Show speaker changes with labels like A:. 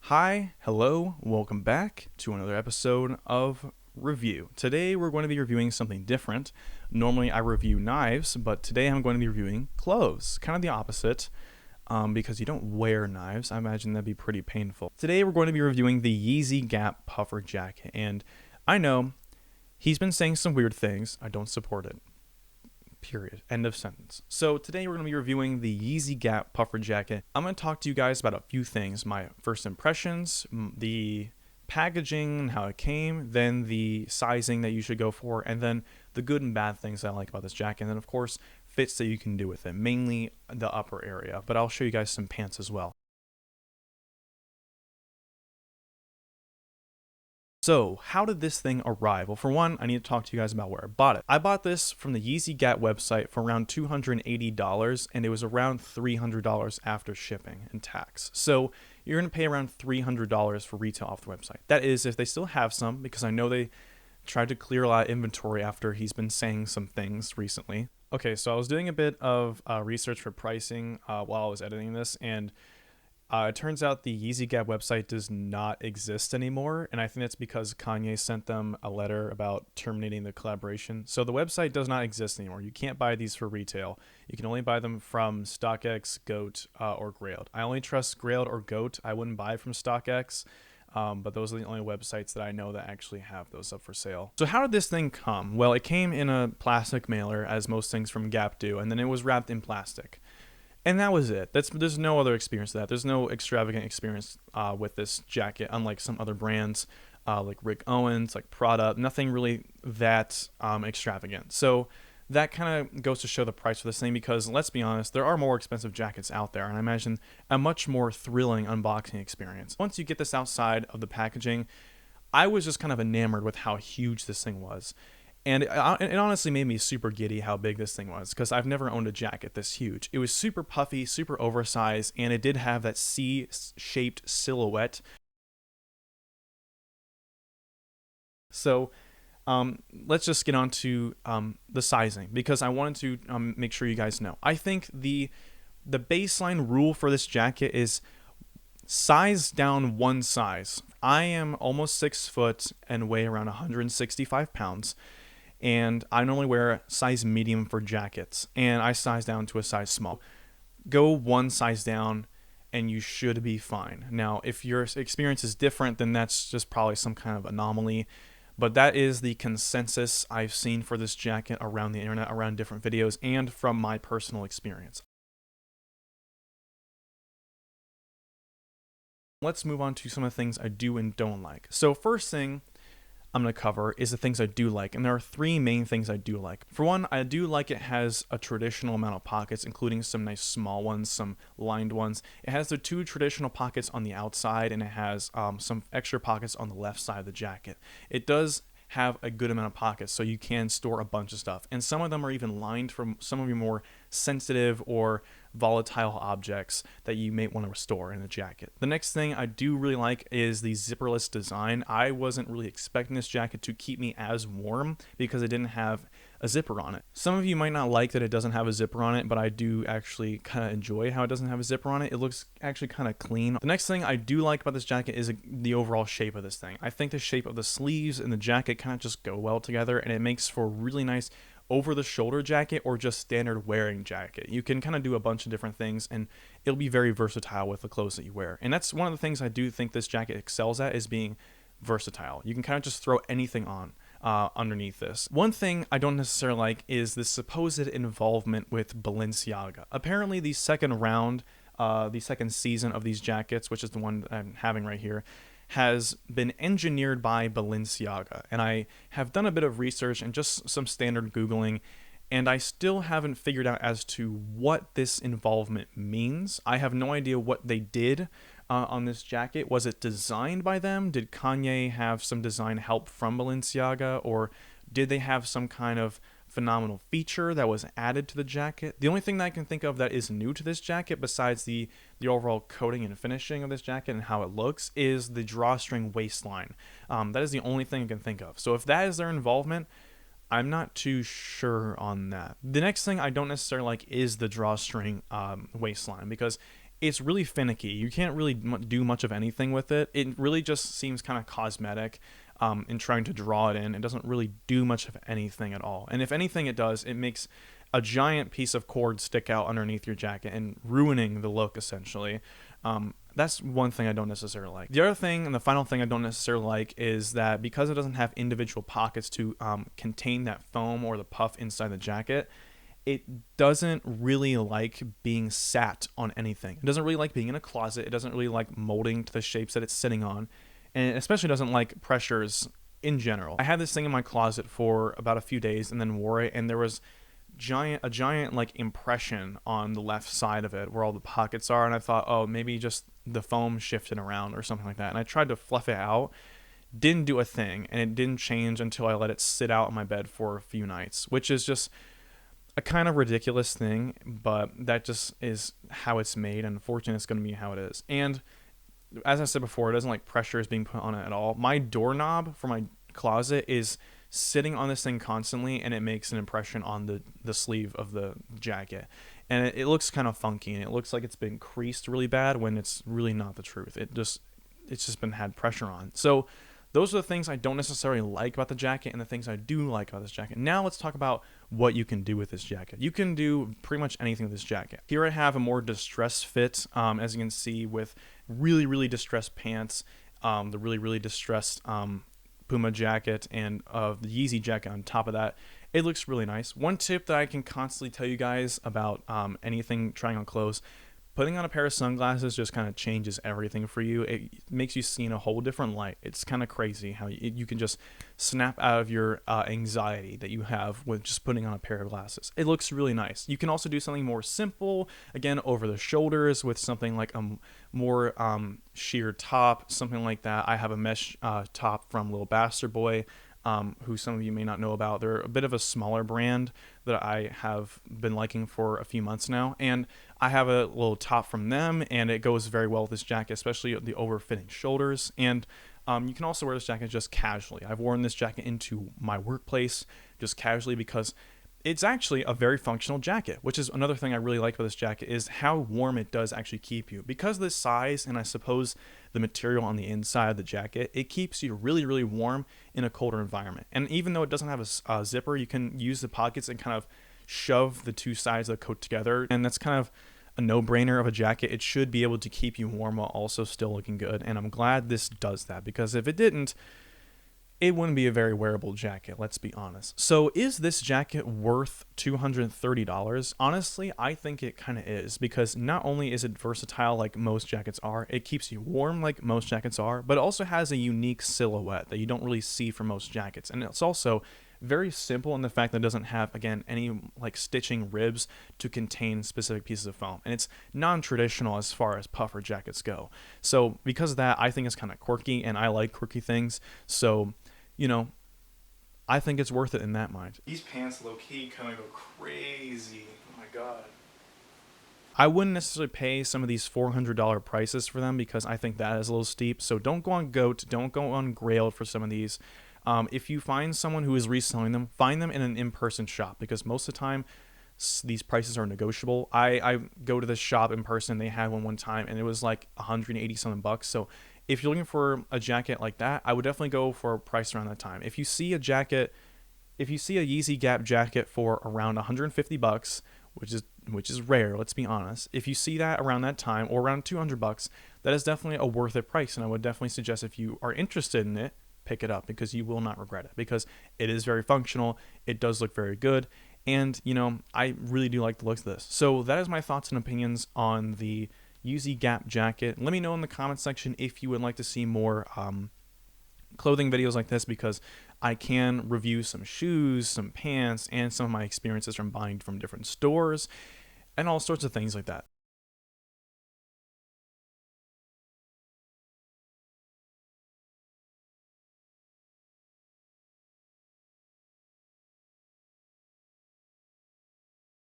A: Hi, hello, welcome back to another episode of Review. Today we're going to be reviewing something different. Normally I review knives, but today I'm going to be reviewing clothes. Kind of the opposite, because you don't wear knives. I imagine that'd be pretty painful. Today we're going to be reviewing the Yeezygap puffer jacket, and I know he's been saying some weird things. I don't support it. Period. End of sentence. So today we're going to be reviewing the Yeezygap puffer jacket. I'm going to talk to you guys about a few things. My first impressions, the packaging and how it came, then the sizing that you should go for, and then the good and bad things that I like about this jacket, and then of course fits that you can do with it, mainly the upper area, but I'll show you guys some pants as well. So, how did this thing arrive? Well, for one, I need to talk to you guys about where I bought it. I bought this from the Yeezygap website for around $280, and it was around $300 after shipping and tax. So, you're going to pay around $300 for retail off the website. That is, if they still have some, because I know they tried to clear a lot of inventory after he's been saying some things recently. Okay, so I was doing a bit of research for pricing while I was editing this, and it turns out the Yeezygap website does not exist anymore, and I think that's because Kanye sent them a letter about terminating the collaboration. So the website does not exist anymore. You can't buy these for retail. You can only buy them from StockX, Goat, or Grailed. I only trust Grailed or Goat. I wouldn't buy from StockX, but those are the only websites that I know that actually have those up for sale. So how did this thing come? Well, it came in a plastic mailer, as most things from Gap do, and then it was wrapped in plastic. And that was it. There's no other experience to that. There's no extravagant experience with this jacket, unlike some other brands like Rick Owens, like Prada. Nothing really that extravagant. So that kind of goes to show the price for this thing, because let's be honest, there are more expensive jackets out there, and I imagine a much more thrilling unboxing experience. Once you get this outside of the packaging, I was just kind of enamored with how huge this thing was. And it honestly made me super giddy how big this thing was, because I've never owned a jacket this huge. It was super puffy, super oversized, and it did have that C-shaped silhouette. So let's just get on to the sizing, because I wanted to make sure you guys know. I think the baseline rule for this jacket is size down one size. I am almost 6 foot and weigh around 165 pounds. And I normally wear size medium for jackets, and I size down to a size small. Go one size down and you should be fine. Now, if your experience is different, then that's just probably some kind of anomaly, but that is the consensus I've seen for this jacket around the internet, around different videos, and from my personal experience. Let's move on to some of the things I do and don't like. So first thing I'm going to cover is the things I do like, and there are three main things I do like. For one, I do like it has a traditional amount of pockets, including some nice small ones, some lined ones. It has the two traditional pockets on the outside, and it has some extra pockets on the left side of the jacket. It does have a good amount of pockets, so you can store a bunch of stuff, and some of them are even lined for some of your more sensitive or volatile objects that you may want to store in a jacket. The next thing I do really like is the zipperless design. I wasn't really expecting this jacket to keep me as warm because it didn't have a zipper on it. Some of you might not like that it doesn't have a zipper on it, but I do actually kind of enjoy how it doesn't have a zipper on it. It looks actually kind of clean. The next thing I do like about this jacket is the overall shape of this thing. I think the shape of the sleeves and the jacket kind of just go well together, and it makes for a really nice over the shoulder jacket or just standard wearing jacket. You can kind of do a bunch of different things, and it'll be very versatile with the clothes that you wear. And that's one of the things I do think this jacket excels at, is being versatile. You can kind of just throw anything on underneath this. One thing I don't necessarily like is the supposed involvement with Balenciaga. Apparently the second round, the second season of these jackets, which is the one that I'm having right here, has been engineered by Balenciaga, and I have done a bit of research and just some standard Googling, and I still haven't figured out as to what this involvement means. I have no idea what they did on this jacket. Was it designed by them? Did Kanye have some design help from Balenciaga, or did they have some kind of phenomenal feature that was added to the jacket? The only thing that I can think of that is new to this jacket, besides the overall coating and finishing of this jacket and how it looks, is the drawstring waistline. That is the only thing I can think of. So if that is their involvement, I'm not too sure on that. The next thing I don't necessarily like is the drawstring waistline, because it's really finicky. You can't really do much of anything with it. It really just seems kind of cosmetic in trying to draw it in. It doesn't really do much of anything at all. And if anything it does, it makes a giant piece of cord stick out underneath your jacket and ruining the look, essentially. That's one thing I don't necessarily like. The other thing, and the final thing I don't necessarily like, is that because it doesn't have individual pockets to contain that foam or the puff inside the jacket, it doesn't really like being sat on anything. It doesn't really like being in a closet. It doesn't really like molding to the shapes that it's sitting on. And it especially doesn't like pressures in general. I had this thing in my closet for about a few days and then wore it, and there was a giant like impression on the left side of it where all the pockets are, and I thought, oh, maybe just the foam shifted around or something like that. And I tried to fluff it out, didn't do a thing, and it didn't change until I let it sit out in my bed for a few nights, which is just a kind of ridiculous thing, but that just is how it's made, and unfortunately it's going to be how it is. And as I said before, it doesn't like pressure is being put on it at all. My doorknob for my closet is sitting on this thing constantly, and it makes an impression on the sleeve of the jacket, and it looks kind of funky, and it looks like it's been creased really bad when it's really not the truth. It's just been had pressure on. So those are the things I don't necessarily like about the jacket and the things I do like about this jacket. Now let's talk about what you can do with this jacket. You can do pretty much anything with this jacket. Here I have a more distressed fit, as you can see, with really, really distressed pants, the really, really distressed Puma jacket, and the Yeezy jacket on top of that. It looks really nice. One tip that I can constantly tell you guys about anything trying on clothes: putting on a pair of sunglasses just kind of changes everything for you. It makes you see in a whole different light. It's kind of crazy how you can just snap out of your anxiety that you have with just putting on a pair of glasses. It looks really nice. You can also do something more simple, again, over the shoulders with something like a more sheer top, something like that. I have a mesh top from Lil Bastard Boy, who some of you may not know about. They're a bit of a smaller brand that I have been liking for a few months now, and I have a little top from them, and it goes very well with this jacket, especially the over-fitting shoulders. And you can also wear this jacket just casually. I've worn this jacket into my workplace just casually because it's actually a very functional jacket, which is another thing I really like about this jacket, is how warm it does actually keep you. Because of the size, and I suppose the material on the inside of the jacket, it keeps you really, really warm in a colder environment. And even though it doesn't have a zipper, you can use the pockets and kind of shove the two sides of the coat together. And that's kind of a no-brainer of a jacket. It should be able to keep you warm while also still looking good. And I'm glad this does that, because if it didn't, it wouldn't be a very wearable jacket, let's be honest. So is this jacket worth $230? Honestly, I think it kind of is, because not only is it versatile like most jackets are, it keeps you warm like most jackets are, but it also has a unique silhouette that you don't really see for most jackets. And it's also very simple in the fact that it doesn't have, again, any like stitching ribs to contain specific pieces of foam, and it's non-traditional as far as puffer jackets go. So because of that, I think it's kind of quirky, and I like quirky things. So, you know, I think it's worth it in that mind. These pants low-key kind of go crazy. Oh my god. I wouldn't necessarily pay some of these $400 prices for them, because I think that is a little steep. So don't go on Goat, don't go on Grail for some of these. If you find someone who is reselling them, find them in an in-person shop, because most of the time these prices are negotiable. I go to this shop in person. They had one time, and it was like 180 something bucks. So if you're looking for a jacket like that, I would definitely go for a price around that time. If you see a Yeezygap jacket for around 150 bucks, which is rare, let's be honest. If you see that around that time, or around 200 bucks, that is definitely a worth it price, and I would definitely suggest, if you are interested in it, pick it up, because you will not regret it, because it is very functional. It does look very good, and you know, I really do like the looks of this. So that is my thoughts and opinions on the Yeezygap jacket. Let me know in the comment section if you would like to see more clothing videos like this, because I can review some shoes, some pants, and some of my experiences from buying from different stores and all sorts of things like that.